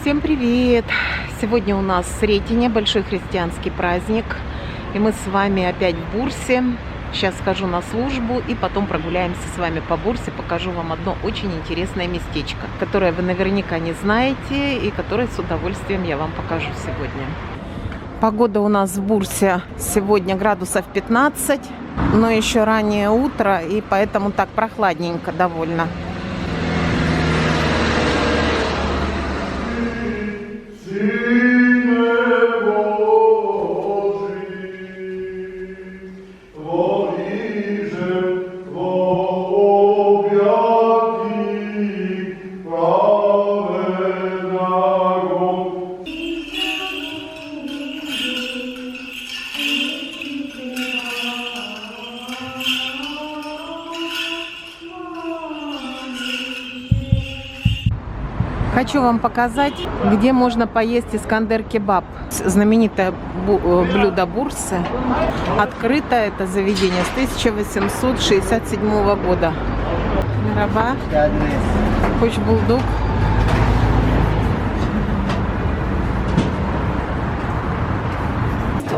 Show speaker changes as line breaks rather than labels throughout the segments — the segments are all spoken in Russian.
Всем привет! Сегодня у нас Сретение, большой христианский праздник. И мы с вами опять в Бурсе. Сейчас схожу на службу и потом прогуляемся с вами по Бурсе. Покажу вам одно очень интересное местечко, которое вы наверняка не знаете и которое с удовольствием я вам покажу сегодня. Погода у нас в Бурсе сегодня градусов 15, но еще раннее утро, и поэтому так прохладненько довольно. Хочу вам показать, где можно поесть искандер-кебаб. Знаменитое блюдо Бурсы. Открыто это заведение с 1867 года. Мераба. Хоч булдук.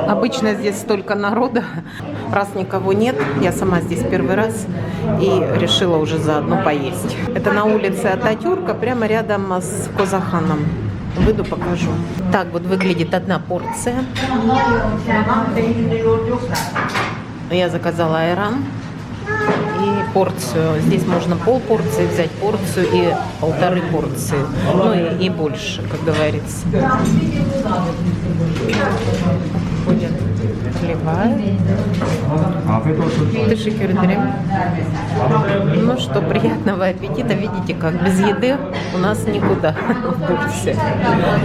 Обычно здесь столько народа, раз никого нет, я сама здесь первый раз и решила уже заодно поесть. Это на улице Ататюрка, прямо рядом с Козаханом. Выйду, покажу. Так вот выглядит одна порция. Я заказала айран и порцию. Здесь можно полпорции взять, порцию и полторы порции. Ну и больше, как говорится. Ходят, хлебают. Ну что, приятного аппетита. Видите, как без еды у нас никуда в Бурсе.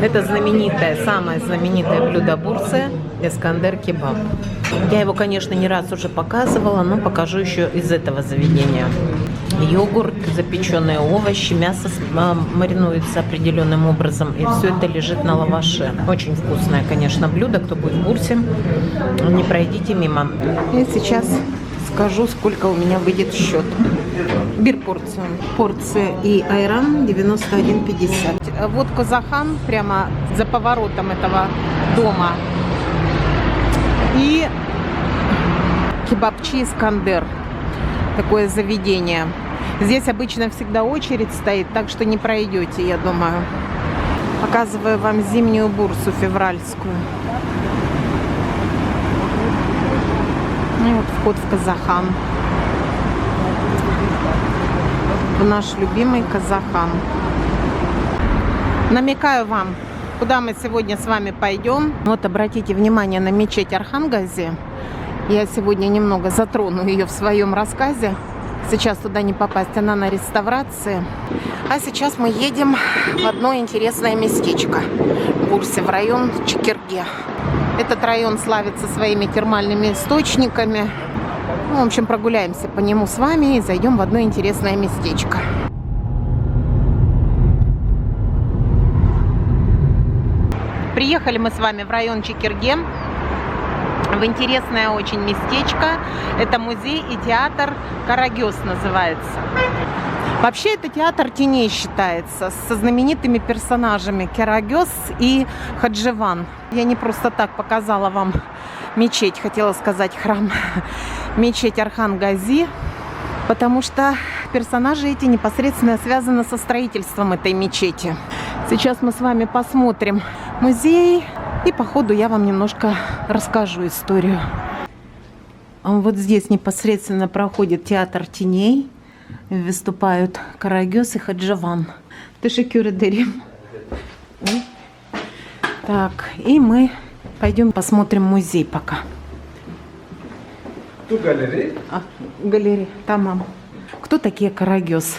Это знаменитое, самое знаменитое блюдо Бурсы – искандер-кебаб. Я его, конечно, не раз уже показывала, но покажу еще из этого заведения. Йогурт, запеченные овощи, мясо маринуется определенным образом, и все это лежит на лаваше. Очень вкусное, конечно, блюдо. Кто будет в Бурсе, не пройдите мимо. И сейчас скажу, сколько у меня выйдет счет. Бир порцию. Порция и айран 91,50. Вот Козахан, прямо за поворотом этого дома. И кебабчи Искандер. Такое заведение. Здесь обычно всегда очередь стоит, так что не пройдете, я думаю. Показываю вам зимнюю Бурсу февральскую. И вот вход в Козахан. В наш любимый Козахан. Намекаю вам, куда мы сегодня с вами пойдем. Вот обратите внимание на мечеть Архан-Гази. Я сегодня немного затрону ее в своем рассказе. Сейчас туда не попасть, она на реставрации. А сейчас мы едем в одно интересное местечко в Бурсе, в район Чекерге. Этот район славится своими термальными источниками. Ну, в общем, прогуляемся по нему с вами и зайдем в одно интересное местечко. Приехали мы с вами в район Чекерге. В интересное очень местечко. Это музей и театр Карагёз называется. Вообще это театр теней считается, со знаменитыми персонажами Карагёз и Хадживан. Я не просто так показала вам мечеть, хотела сказать храм, мечеть Архан-Гази, потому что персонажи эти непосредственно связаны со строительством этой мечети. Сейчас мы с вами посмотрим музей. И по ходу я вам немножко расскажу историю. Вот здесь непосредственно проходит театр теней. Выступают Карагёз и Хадживан. Тешекюре дерим. Так, и мы пойдем посмотрим музей пока.
Тут галерея.
Галерея, тамам. Кто такие Карагёз?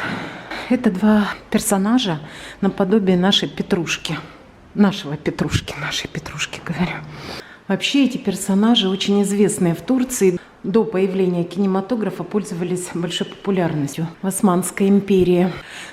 Это два персонажа наподобие нашей Петрушки. Нашей Петрушки, говорю. Вообще эти персонажи очень известные в Турции. До появления кинематографа пользовались большой популярностью в Османской империи.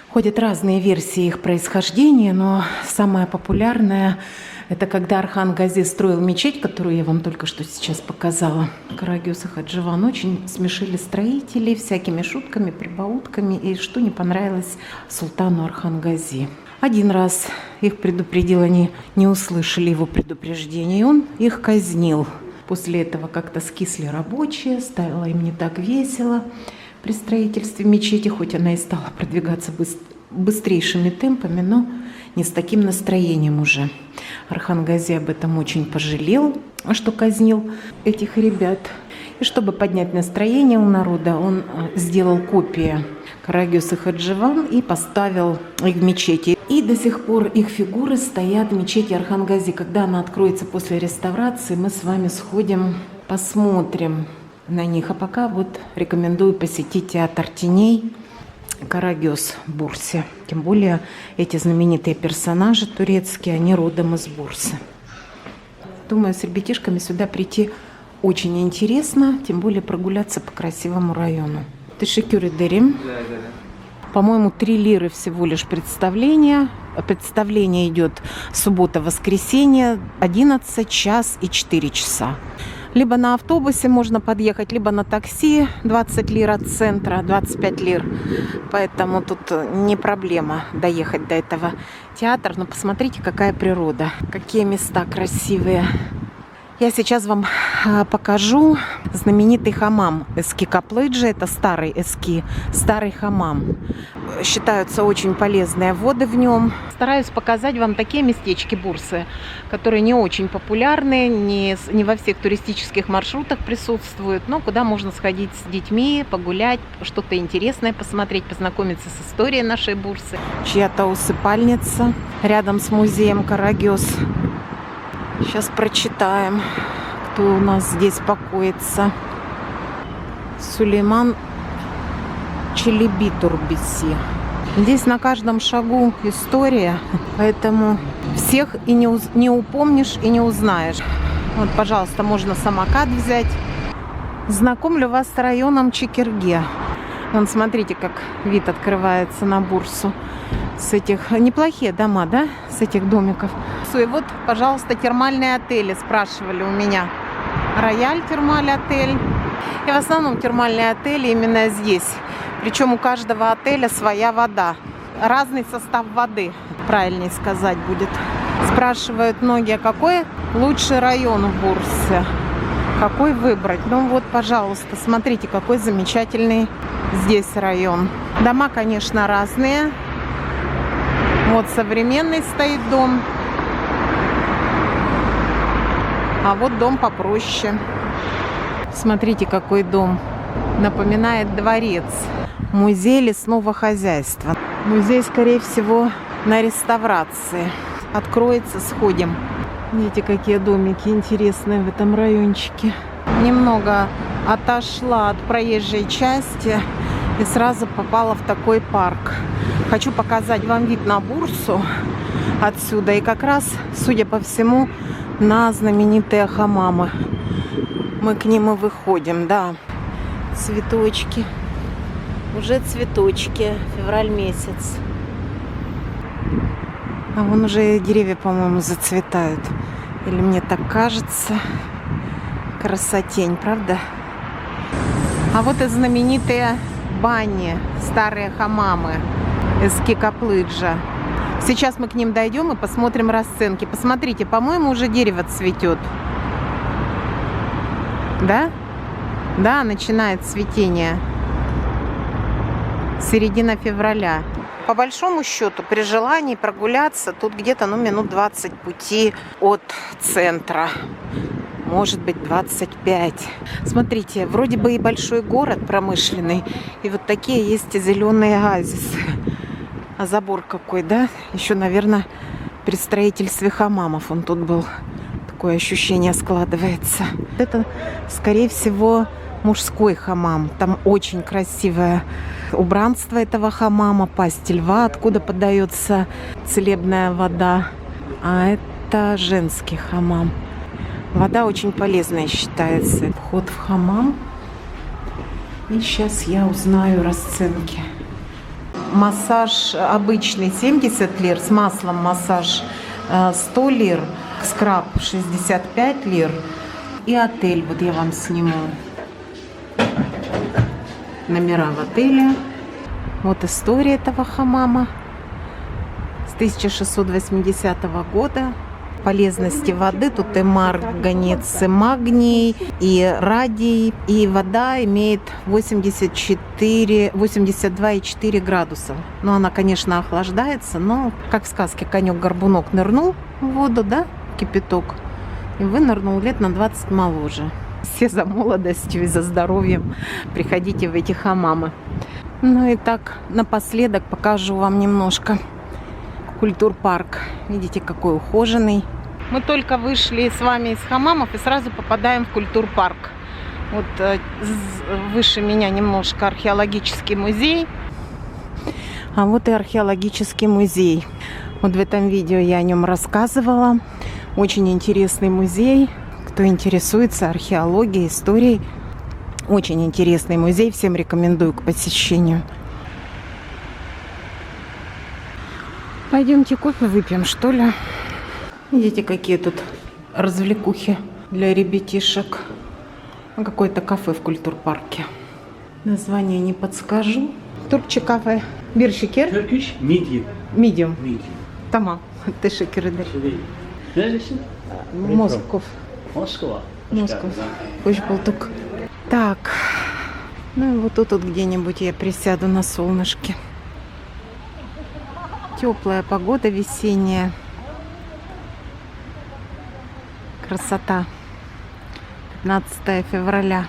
Ходят разные версии их происхождения, но самая популярная – это когда Архан-Гази строил мечеть, которую я вам только что сейчас показала. Карагёз и Хадживан очень смешили строителей всякими шутками, прибаутками, и что не понравилось султану Архан-Гази. Один раз их предупредил, они не услышали его предупреждения, и он их казнил. После этого как-то скисли рабочие, стало им не так весело при строительстве мечети, хоть она и стала продвигаться быстрейшими темпами, но не с таким настроением уже. Орхан Гази об этом очень пожалел, что казнил этих ребят. И чтобы поднять настроение у народа, он сделал копии Карагёз и Хадживан и поставил их в мечети. И до сих пор их фигуры стоят в мечети Орхан Гази. Когда она откроется после реставрации, мы с вами сходим, посмотрим на них. А пока вот рекомендую посетить театр теней Карагёз в Бурсе. Тем более эти знаменитые персонажи турецкие, они родом из Бурсы. Думаю, с ребятишками сюда прийти очень интересно, тем более прогуляться по красивому району. Тешекюр эдерим. По-моему, 3 лиры всего лишь представление. Представление идет суббота-воскресенье, 11 час и 4 часа. Либо на автобусе можно подъехать, либо на такси, 20 лир от центра, 25 лир. Поэтому тут не проблема доехать до этого театра. Но посмотрите, какая природа, какие места красивые. Я сейчас вам покажу знаменитый хамам Эски Каплыджи. Это старый Эски, старый хамам. Считаются очень полезные воды в нем. Стараюсь показать вам такие местечки Бурсы, которые не очень популярны, не во всех туристических маршрутах присутствуют, но куда можно сходить с детьми, погулять, что-то интересное посмотреть, познакомиться с историей нашей Бурсы. Чья-то усыпальница рядом с музеем Карагёз. Сейчас прочитаем, кто у нас здесь покоится. Сулейман Челеби Турбиси. Здесь на каждом шагу история, поэтому всех и не упомнишь, и не узнаешь. Вот, пожалуйста, можно самокат взять. Знакомлю вас с районом Чекерге. Вон, смотрите, как вид открывается на Бурсу. С этих неплохие дома, да? С этих домиков. И вот, пожалуйста, термальные отели спрашивали у меня. Рояль термаль отель. И в основном термальные отели именно здесь. Причем у каждого отеля своя вода. Разный состав воды, правильнее сказать будет. Спрашивают многие, какой лучший район в Бурсе? Какой выбрать? Ну вот, пожалуйста, смотрите, какой замечательный здесь район. Дома, конечно, разные. Вот современный стоит дом. А вот дом попроще. Смотрите, какой дом. Напоминает дворец. Музей лесного хозяйства. Музей, скорее всего, на реставрации. Откроется, сходим. Видите, какие домики интересные в этом райончике. Немного отошла от проезжей части и сразу попала в такой парк. Хочу показать вам вид на Бурсу отсюда. И как раз, судя по всему, на знаменитые хамамы. Мы к ним и выходим, да. Цветочки. Уже цветочки. Февраль месяц. А вон уже деревья, по-моему, зацветают. Или мне так кажется. Красотень, правда? А вот и знаменитые бани, старые хамамы Эски Каплыджа. Сейчас мы к ним дойдем и посмотрим расценки. Посмотрите, по-моему, уже дерево цветет. Да? Да, начинает цветение. Середина февраля. По большому счету, при желании прогуляться, тут где-то минут 20 пути от центра. Может быть, 25. Смотрите, вроде бы и большой город промышленный. И вот такие есть зеленые оазисы. А забор какой, да? Еще, наверное, при строительстве хамамов он тут был. Такое ощущение складывается. Это, скорее всего, мужской хамам. Там очень красивое убранство этого хамама, пасть льва, откуда подается целебная вода. А это женский хамам. Вода очень полезная считается. Вход в хамам. И сейчас я узнаю расценки. Массаж обычный 70 лир, с маслом массаж 100 лир, скраб 65 лир. И отель, вот я вам сниму номера в отеле. Вот история этого хамама. С 1680 года. Полезности воды. Тут и марганец, и магний, и радий. И вода имеет 82,4 градуса. Ну, она, конечно, охлаждается, но, как в сказке, конек-горбунок нырнул в воду, да, кипяток, и вынырнул лет на 20 моложе. Все за молодостью и за здоровьем приходите в эти хамамы. Ну и так, напоследок покажу вам немножко культурпарк. Видите, какой ухоженный. Мы только вышли с вами из хамамов и сразу попадаем в культурпарк. Вот выше меня немножко археологический музей. А вот и археологический музей. Вот в этом видео я о нем рассказывала. Очень интересный музей. Кто интересуется археологией, историей. Очень интересный музей. Всем рекомендую к посещению. Пойдемте кофе выпьем, что ли. Видите, какие тут развлекухи для ребятишек. Какое-то кафе в культурпарке. Название не подскажу. Туркче кафе. Bir şeker.
Turkish medium.
Medium.
Medium.
Tamam. Teşekkür ederim.
Neredesin?
Москов.
Москва.
Москва. Hoş bulduk. Так. Ну и вот тут вот где-нибудь я присяду на солнышке. Теплая погода весенняя. Красота. 15 февраля.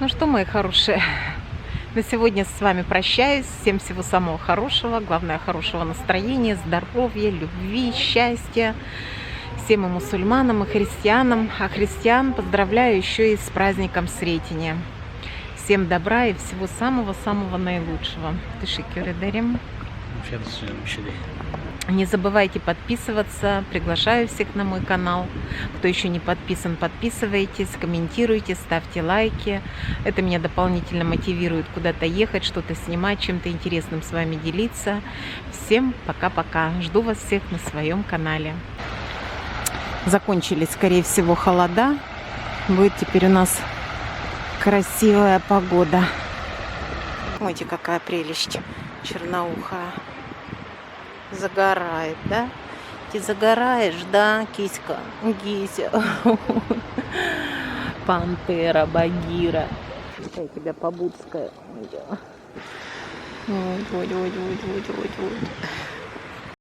Ну что, мои хорошие, на сегодня с вами прощаюсь. Всем всего самого хорошего. Главное, хорошего настроения, здоровья, любви, счастья. Всем и мусульманам, и христианам. А христиан поздравляю еще и с праздником Сретения. Всем добра и всего самого-самого наилучшего. Teşekkür ederim. Не забывайте подписываться. Приглашаю всех на мой канал. Кто еще не подписан, подписывайтесь, комментируйте, ставьте лайки. Это меня дополнительно мотивирует куда-то ехать, что-то снимать, чем-то интересным с вами делиться. Всем пока-пока. Жду вас всех на своем канале. Закончились, скорее всего, холода. Будет теперь у нас красивая погода. Смотрите, какая прелесть. Черноухая. Загорает, да? Ты загораешь, да, киська? Кися. Пантера, Багира. Я тебя побудская. Вот.